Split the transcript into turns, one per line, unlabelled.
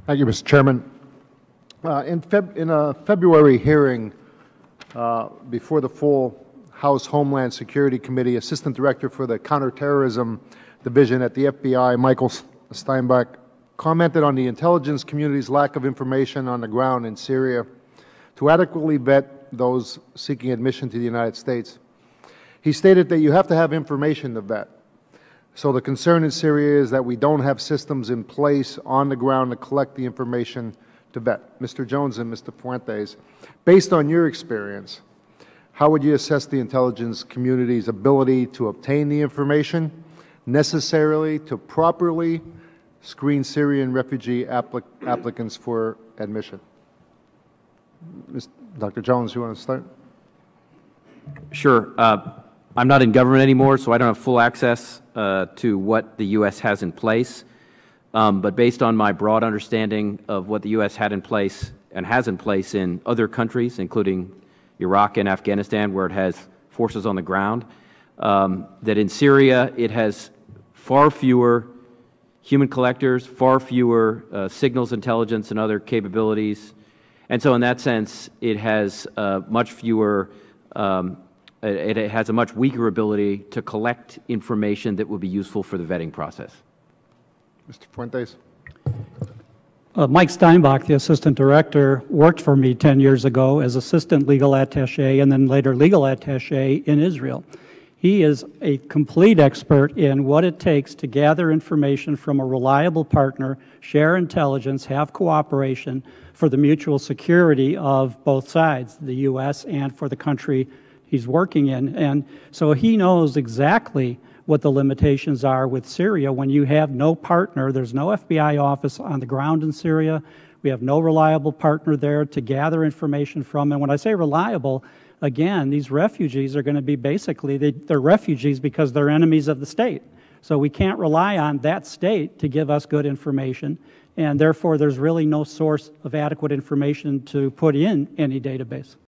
Thank you, Mr. Chairman. In a February hearing before the full House Homeland Security Committee, Assistant Director for the Counterterrorism Division at the FBI, Michael Steinbach, commented on the intelligence community's lack of information on the ground in Syria to adequately vet those seeking admission to the United States. He stated that you have to have information to vet. So the concern in Syria is that we don't have systems in place on the ground to collect the information to vet. Mr. Jones and Mr. Fuentes, based on your experience, how would you assess the intelligence community's ability to obtain the information necessarily to properly screen Syrian refugee applicants for admission? Dr. Jones, you want to start?
Sure. I'm not in government anymore, so I don't have full access to what the U.S. has in place. But based on my broad understanding of what the U.S. had in place and has in place in other countries, including Iraq and Afghanistan, where it has forces on the ground, that in Syria it has far fewer human collectors, far fewer signals intelligence and other capabilities. And so in that sense, it has much fewer it has a much weaker ability to collect information that would be useful for the vetting process.
Mr. Fuentes.
Mike Steinbach, the Assistant Director, worked for me 10 years ago as Assistant Legal Attaché and then later Legal Attaché in Israel. He is a complete expert in what it takes to gather information from a reliable partner, share intelligence, have cooperation for the mutual security of both sides, the U.S. and for the country he's working in. And so he knows exactly what the limitations are with Syria when you have no partner. There's no FBI office on the ground in Syria. We have no reliable partner there to gather information from. And when I say reliable, again, these refugees are going to be basically, they're refugees because they're enemies of the state. So we can't rely on that state to give us good information. And therefore, there's really no source of adequate information to put in any database.